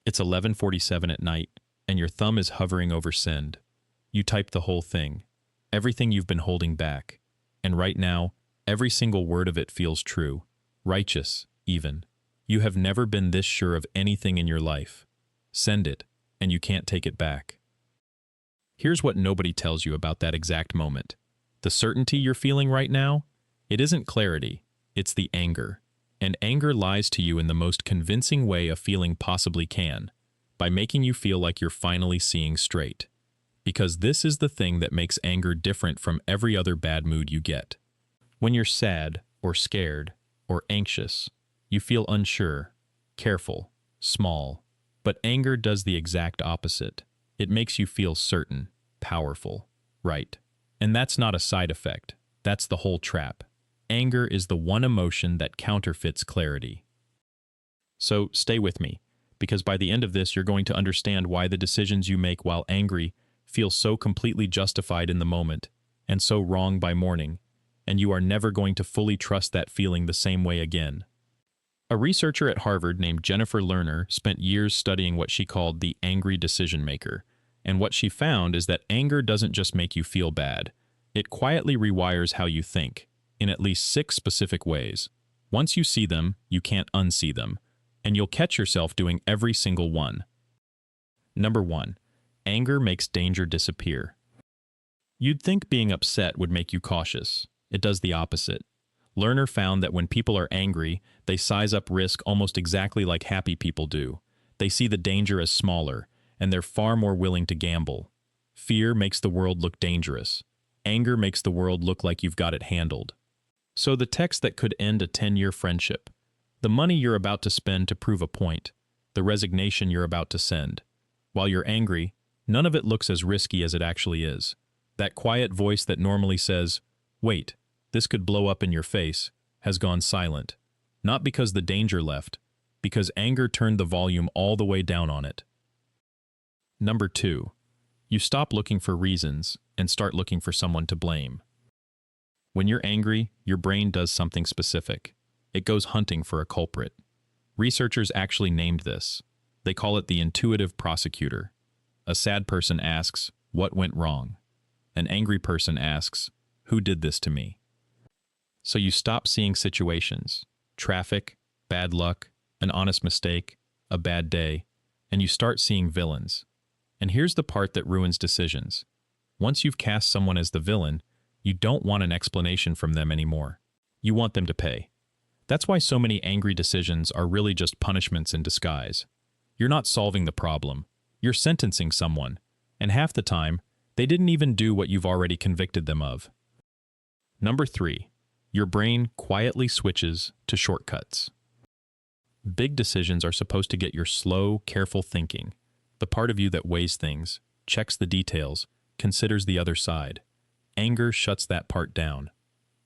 It's 11:47 at night, and your thumb is hovering over send. You type the whole thing, everything you've been holding back. And right now, every single word of it feels true, righteous, even. You have never been this sure of anything in your life. Send it, and you can't take it back. Here's what nobody tells you about that exact moment. The certainty you're feeling right now, it isn't clarity, it's the anger. And anger lies to you in the most convincing way a feeling possibly can, by making you feel like you're finally seeing straight. Because this is the thing that makes anger different from every other bad mood you get. When you're sad, or scared, or anxious, you feel unsure, careful, small. But anger does the exact opposite. It makes you feel certain, powerful, right. And that's not a side effect. That's the whole trap. Anger is the one emotion that counterfeits clarity. So stay with me, because by the end of this you're going to understand why the decisions you make while angry feel so completely justified in the moment, and so wrong by morning, and you are never going to fully trust that feeling the same way again. A researcher at Harvard named Jennifer Lerner spent years studying what she called the angry decision maker, and what she found is that anger doesn't just make you feel bad, it quietly rewires how you think, in at least 6 specific ways. Once you see them, you can't unsee them, and you'll catch yourself doing every single one. Number 1. Anger makes danger disappear. You'd think being upset would make you cautious. It does the opposite. Lerner found that when people are angry, they size up risk almost exactly like happy people do. They see the danger as smaller, and they're far more willing to gamble. Fear makes the world look dangerous. Anger makes the world look like you've got it handled. So the text that could end a 10-year friendship, the money you're about to spend to prove a point, the resignation you're about to send. While you're angry, none of it looks as risky as it actually is. That quiet voice that normally says, "Wait, this could blow up in your face," has gone silent. Not because the danger left, because anger turned the volume all the way down on it. Number 2. You stop looking for reasons and start looking for someone to blame. When you're angry, your brain does something specific. It goes hunting for a culprit. Researchers actually named this. They call it the intuitive prosecutor. A sad person asks, "What went wrong?" An angry person asks, "Who did this to me?" So you stop seeing situations, traffic, bad luck, an honest mistake, a bad day, and you start seeing villains. And here's the part that ruins decisions. Once you've cast someone as the villain, you don't want an explanation from them anymore. You want them to pay. That's why so many angry decisions are really just punishments in disguise. You're not solving the problem. You're sentencing someone, and half the time, they didn't even do what you've already convicted them of. Number 3. Your brain quietly switches to shortcuts. Big decisions are supposed to get your slow, careful thinking, the part of you that weighs things, checks the details, considers the other side. Anger shuts that part down.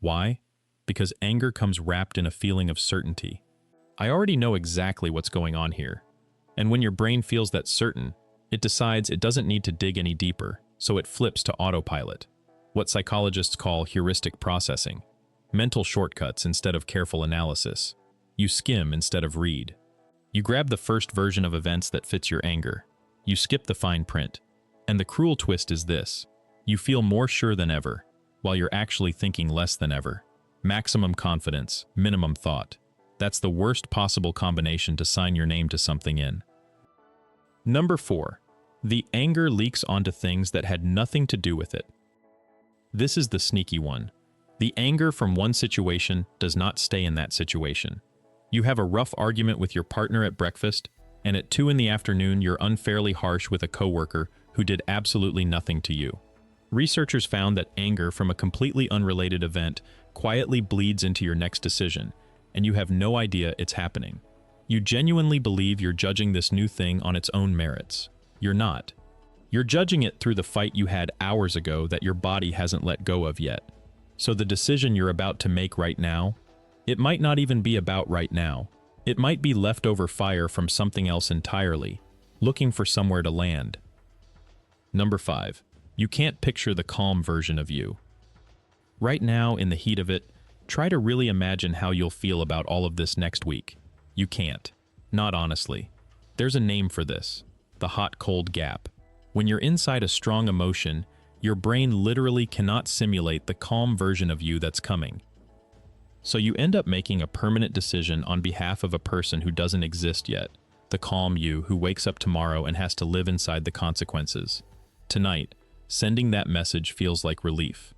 Why? Because anger comes wrapped in a feeling of certainty. I already know exactly what's going on here. And when your brain feels that certain, it decides it doesn't need to dig any deeper, so it flips to autopilot, what psychologists call heuristic processing, mental shortcuts instead of careful analysis. You skim instead of read. You grab the first version of events that fits your anger. You skip the fine print. And the cruel twist is this. You feel more sure than ever, while you're actually thinking less than ever. Maximum confidence, minimum thought. That's the worst possible combination to sign your name to something in. Number 4. The anger leaks onto things that had nothing to do with it. This is the sneaky one. The anger from one situation does not stay in that situation. You have a rough argument with your partner at breakfast, and at 2 in the afternoon you're unfairly harsh with a coworker who did absolutely nothing to you. Researchers found that anger from a completely unrelated event quietly bleeds into your next decision, and you have no idea it's happening. You genuinely believe you're judging this new thing on its own merits. You're not. You're judging it through the fight you had hours ago that your body hasn't let go of yet. So the decision you're about to make right now, it might not even be about right now. It might be leftover fire from something else entirely, looking for somewhere to land. Number 5. You can't picture the calm version of you. Right now, in the heat of it, try to really imagine how you'll feel about all of this next week. You can't. Not honestly. There's a name for this, the hot-cold gap. When you're inside a strong emotion, your brain literally cannot simulate the calm version of you that's coming. So you end up making a permanent decision on behalf of a person who doesn't exist yet, the calm you who wakes up tomorrow and has to live inside the consequences. Tonight, sending that message feels like relief.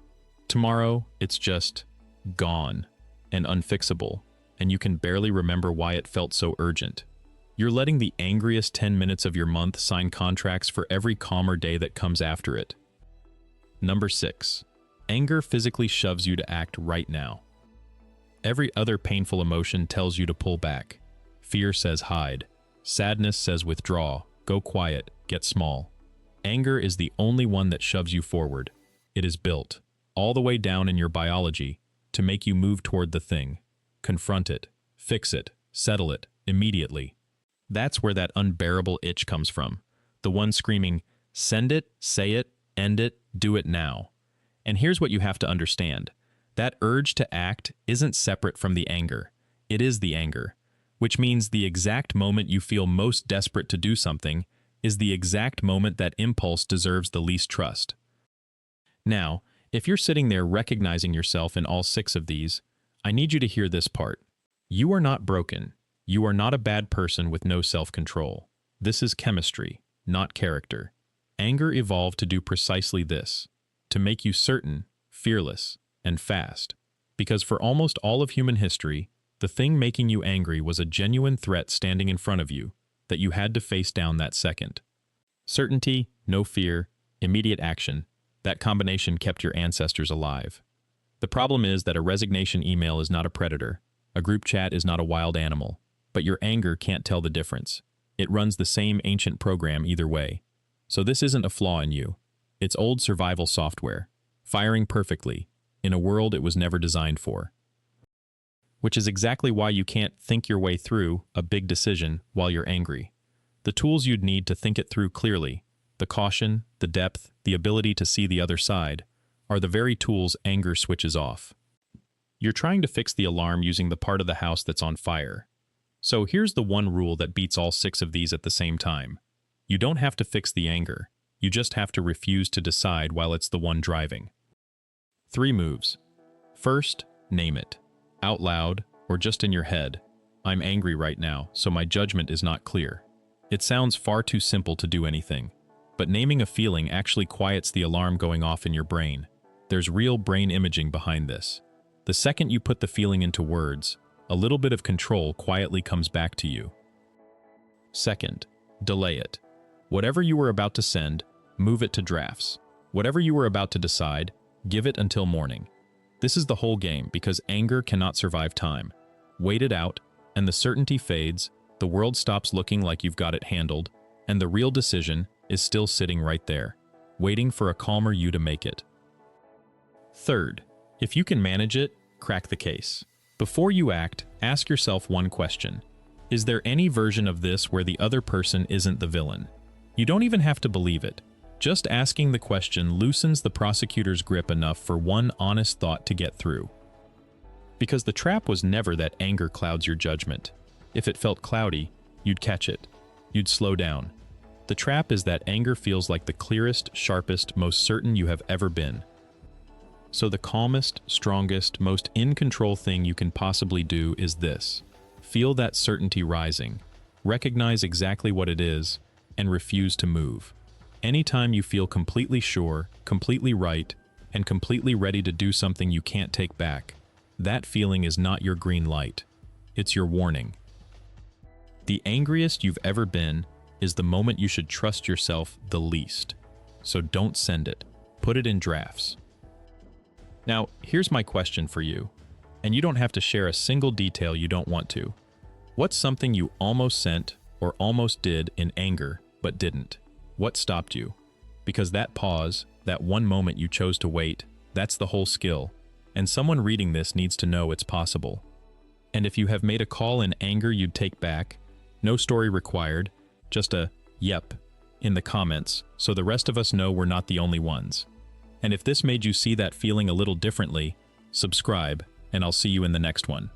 Tomorrow, it's just gone and unfixable, and you can barely remember why it felt so urgent. You're letting the angriest 10 minutes of your month sign contracts for every calmer day that comes after it. Number 6. Anger physically shoves you to act right now. Every other painful emotion tells you to pull back. Fear says hide. Sadness says withdraw, go quiet, get small. Anger is the only one that shoves you forward. It is built, all the way down in your biology, to make you move toward the thing. Confront it, fix it, settle it, immediately. That's where that unbearable itch comes from. The one screaming, send it, say it, end it, do it now. And here's what you have to understand. That urge to act isn't separate from the anger. It is the anger, which means the exact moment you feel most desperate to do something is the exact moment that impulse deserves the least trust. Now, if you're sitting there recognizing yourself in all 6 of these, I need you to hear this part. You are not broken. You are not a bad person with no self-control. This is chemistry, not character. Anger evolved to do precisely this, to make you certain, fearless, and fast. Because for almost all of human history, the thing making you angry was a genuine threat standing in front of you that you had to face down that second. Certainty, no fear, immediate action, that combination kept your ancestors alive. The problem is that a resignation email is not a predator, a group chat is not a wild animal, but your anger can't tell the difference. It runs the same ancient program either way. So this isn't a flaw in you. It's old survival software, firing perfectly, in a world it was never designed for. Which is exactly why you can't think your way through a big decision while you're angry. The tools you'd need to think it through clearly, the caution, the depth, the ability to see the other side, are the very tools anger switches off. You're trying to fix the alarm using the part of the house that's on fire. So here's the one rule that beats all 6 of these at the same time. You don't have to fix the anger. You just have to refuse to decide while it's the one driving. 3 moves. First, name it. Out loud, or just in your head. I'm angry right now, so my judgment is not clear. It sounds far too simple to do anything. But naming a feeling actually quiets the alarm going off in your brain. There's real brain imaging behind this. The second you put the feeling into words, a little bit of control quietly comes back to you. Second, delay it. Whatever you were about to send, move it to drafts. Whatever you were about to decide, give it until morning. This is the whole game because anger cannot survive time. Wait it out, and the certainty fades, the world stops looking like you've got it handled, and the real decision is still sitting right there, waiting for a calmer you to make it. Third, if you can manage it, crack the case. Before you act, ask yourself one question. Is there any version of this where the other person isn't the villain? You don't even have to believe it. Just asking the question loosens the prosecutor's grip enough for one honest thought to get through. Because the trap was never that anger clouds your judgment. If it felt cloudy, you'd catch it. You'd slow down. The trap is that anger feels like the clearest, sharpest, most certain you have ever been. So the calmest, strongest, most in-control thing you can possibly do is this. Feel that certainty rising. Recognize exactly what it is, and refuse to move. Anytime you feel completely sure, completely right, and completely ready to do something you can't take back, that feeling is not your green light. It's your warning. The angriest you've ever been is the moment you should trust yourself the least. So don't send it. Put it in drafts. Now, here's my question for you, and you don't have to share a single detail you don't want to. What's something you almost sent or almost did in anger but didn't? What stopped you? Because that pause, that one moment you chose to wait, that's the whole skill. And someone reading this needs to know it's possible. And if you have made a call in anger you'd take back, no story required, just a yep in the comments so the rest of us know we're not the only ones. And if this made you see that feeling a little differently, subscribe, and I'll see you in the next one.